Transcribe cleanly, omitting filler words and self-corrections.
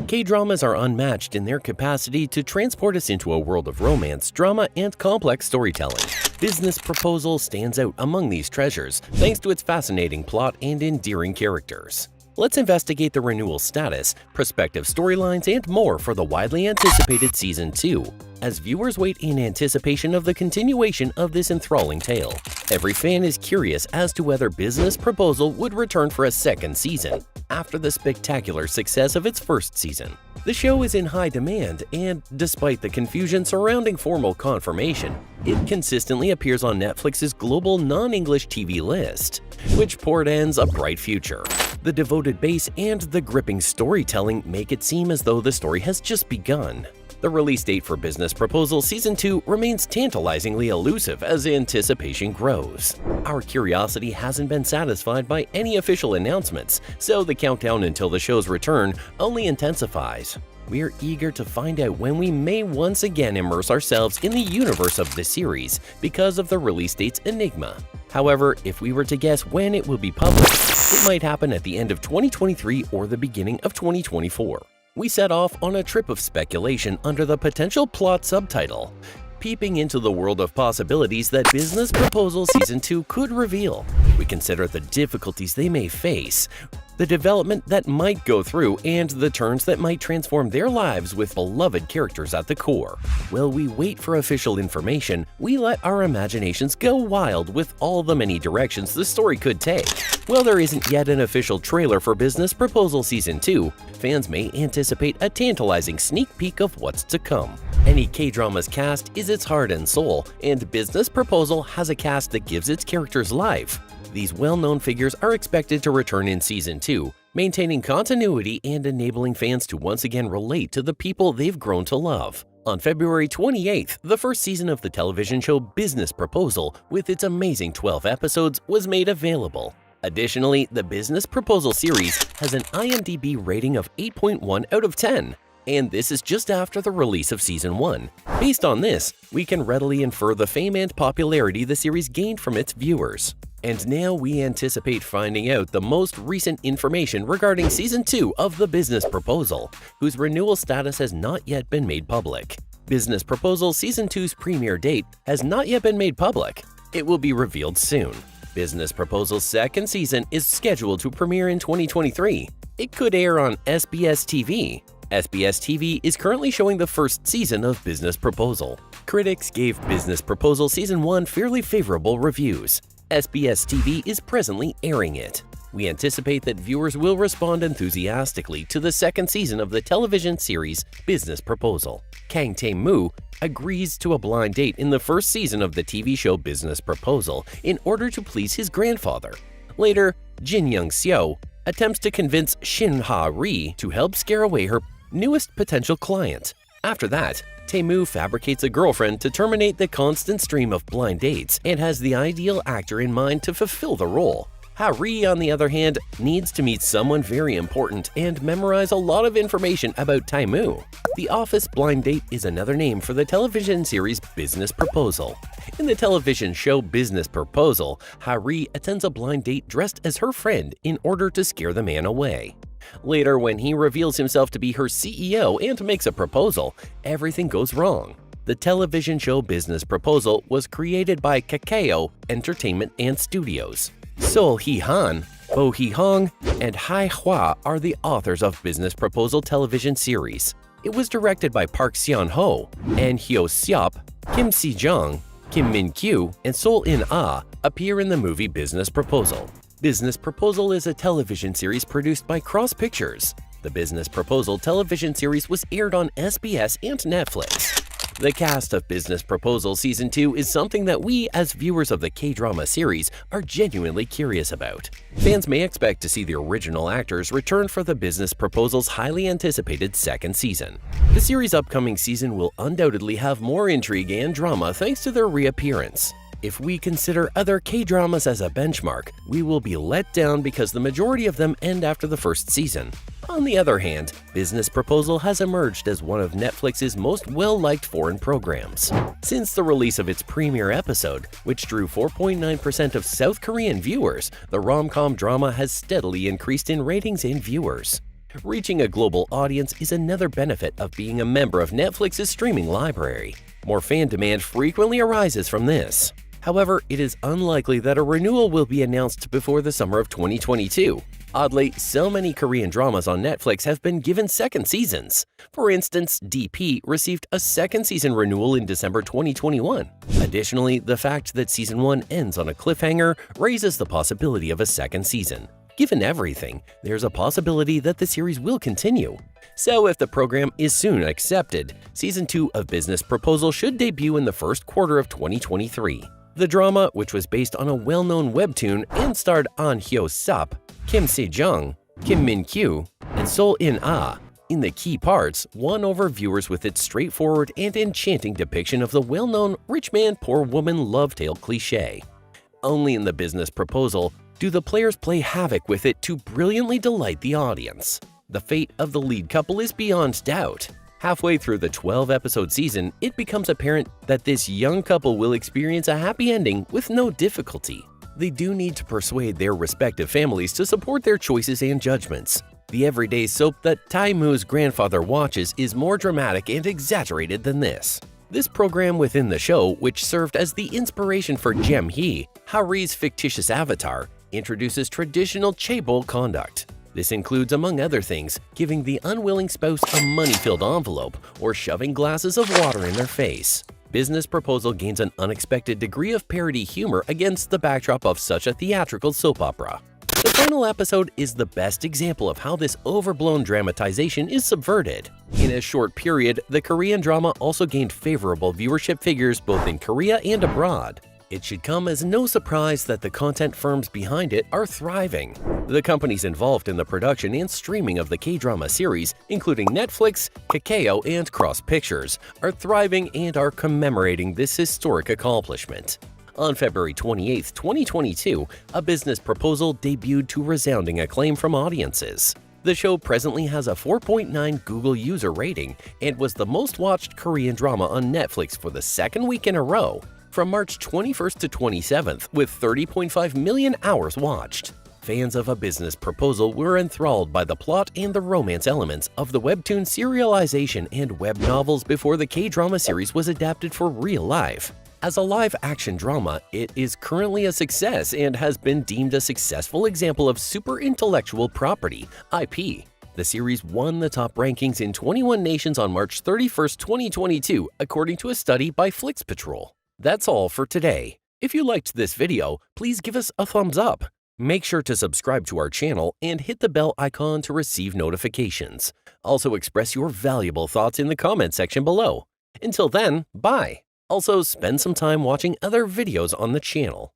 K-dramas are unmatched in their capacity to transport us into a world of romance, drama, and complex storytelling. Business Proposal stands out among these treasures thanks to its fascinating plot and endearing characters. Let's investigate the renewal status, prospective storylines, and more for the widely anticipated Season 2, as viewers wait in anticipation of the continuation of this enthralling tale. Every fan is curious as to whether Business Proposal would return for a second season after the spectacular success of its first season. The show is in high demand, and despite the confusion surrounding formal confirmation, it consistently appears on Netflix's global non-English TV list, which portends a bright future. The devoted base and the gripping storytelling make it seem as though the story has just begun. The release date for Business Proposal Season 2 remains tantalizingly elusive as anticipation grows. Our curiosity hasn't been satisfied by any official announcements, so the countdown until the show's return only intensifies. We're eager to find out when we may once again immerse ourselves in the universe of the series because of the release date's enigma. However, if we were to guess when it will be published, it might happen at the end of 2023 or the beginning of 2024. We set off on a trip of speculation under the potential plot subtitle, peeping into the world of possibilities that Business Proposal Season 2 could reveal. We consider the difficulties they may face, the development that might go through, and the turns that might transform their lives with beloved characters at the core. While we wait for official information, we let our imaginations go wild with all the many directions the story could take. While there isn't yet an official trailer for Business Proposal Season 2, fans may anticipate a tantalizing sneak peek of what's to come. Any K-drama's cast is its heart and soul, and Business Proposal has a cast that gives its characters life. These well-known figures are expected to return in Season 2, maintaining continuity and enabling fans to once again relate to the people they've grown to love. On February 28th, the first season of the television show Business Proposal, with its amazing 12 episodes, was made available. Additionally, the Business Proposal series has an IMDb rating of 8.1 out of 10. And this is just after the release of Season 1. Based on this, we can readily infer the fame and popularity the series gained from its viewers. And now we anticipate finding out the most recent information regarding Season 2 of the Business Proposal, whose renewal status has not yet been made public. Business Proposal Season 2's premiere date has not yet been made public. It will be revealed soon. Business Proposal's second season is scheduled to premiere in 2023. It could air on SBS TV. SBS TV is currently showing the first season of Business Proposal. Critics gave Business Proposal Season 1 fairly favorable reviews. SBS TV is presently airing it. We anticipate that viewers will respond enthusiastically to the second season of the television series Business Proposal. Kang Tae-moo agrees to a blind date in the first season of the TV show Business Proposal in order to please his grandfather. Later, Jin Young-seo attempts to convince Shin Ha-ri to help scare away her newest potential client. After that, Tae-moo fabricates a girlfriend to terminate the constant stream of blind dates and has the ideal actor in mind to fulfill the role. Ha-ri, on the other hand, needs to meet someone very important and memorize a lot of information about Tae-moo. The Office blind date is another name for the television series Business Proposal. In the television show Business Proposal, Ha-ri attends a blind date dressed as her friend in order to scare the man away. Later, when he reveals himself to be her CEO and makes a proposal, everything goes wrong. The television show Business Proposal was created by Kakao Entertainment and Studios. Sol Hee-han, Bo Hee-hong, and Hai Hwa are the authors of Business Proposal television series. It was directed by Park Seon-ho, and Hyo-seop, Kim Si-jung, Kim Min-kyu, and Sol In-ah appear in the movie Business Proposal. Business Proposal is a television series produced by Cross Pictures. The Business Proposal television series was aired on SBS and Netflix. The cast of Business Proposal Season 2 is something that we, as viewers of the K-drama series, are genuinely curious about. Fans may expect to see the original actors return for the Business Proposal's highly anticipated second season. The series' upcoming season will undoubtedly have more intrigue and drama thanks to their reappearance. If we consider other K-dramas as a benchmark, we will be let down because the majority of them end after the first season. On the other hand, Business Proposal has emerged as one of Netflix's most well-liked foreign programs. Since the release of its premiere episode, which drew 4.9% of South Korean viewers, the rom-com drama has steadily increased in ratings and viewers. Reaching a global audience is another benefit of being a member of Netflix's streaming library. More fan demand frequently arises from this. However, it is unlikely that a renewal will be announced before the summer of 2022. Oddly, so many Korean dramas on Netflix have been given second seasons. For instance, DP received a second season renewal in December 2021. Additionally, the fact that season 1 ends on a cliffhanger raises the possibility of a second season. Given everything, there's a possibility that the series will continue. So if the program is soon accepted, season 2 of Business Proposal should debut in the first quarter of 2023. The drama, which was based on a well-known webtoon and starred An Hyo-sup, Kim Se-jung, Kim Min-kyu, and Sol In-ah, in the key parts, won over viewers with its straightforward and enchanting depiction of the well-known rich man, poor woman love tale cliché. Only in the Business Proposal do the players play havoc with it to brilliantly delight the audience. The fate of the lead couple is beyond doubt. Halfway through the 12-episode season, it becomes apparent that this young couple will experience a happy ending with no difficulty. They do need to persuade their respective families to support their choices and judgments. The everyday soap that Tae-moo's grandfather watches is more dramatic and exaggerated than this. This program within the show, which served as the inspiration for Jem-hee, Hari's fictitious avatar, introduces traditional chaebol conduct. This includes, among other things, giving the unwilling spouse a money-filled envelope or shoving glasses of water in their face. Business Proposal gains an unexpected degree of parody humor against the backdrop of such a theatrical soap opera. The final episode is the best example of how this overblown dramatization is subverted. In a short period, the Korean drama also gained favorable viewership figures both in Korea and abroad. It should come as no surprise that the content firms behind it are thriving. The companies involved in the production and streaming of the K-drama series, including Netflix, Kakao, and Cross Pictures, are thriving and are commemorating this historic accomplishment. On February 28, 2022, A Business Proposal debuted to resounding acclaim from audiences. The show presently has a 4.9 Google user rating and was the most watched Korean drama on Netflix for the second week in a row, from March 21st to 27th, with 30.5 million hours watched. Fans of A Business Proposal were enthralled by the plot and the romance elements of the webtoon serialization and web novels before the K-drama series was adapted for real life. As a live-action drama, it is currently a success and has been deemed a successful example of super intellectual property, IP. The series won the top rankings in 21 nations on March 31st, 2022, according to a study by Flix Patrol. That's all for today. If you liked this video, please give us a thumbs up. Make sure to subscribe to our channel and hit the bell icon to receive notifications. Also express your valuable thoughts in the comment section below. Until then, bye! Also, spend some time watching other videos on the channel.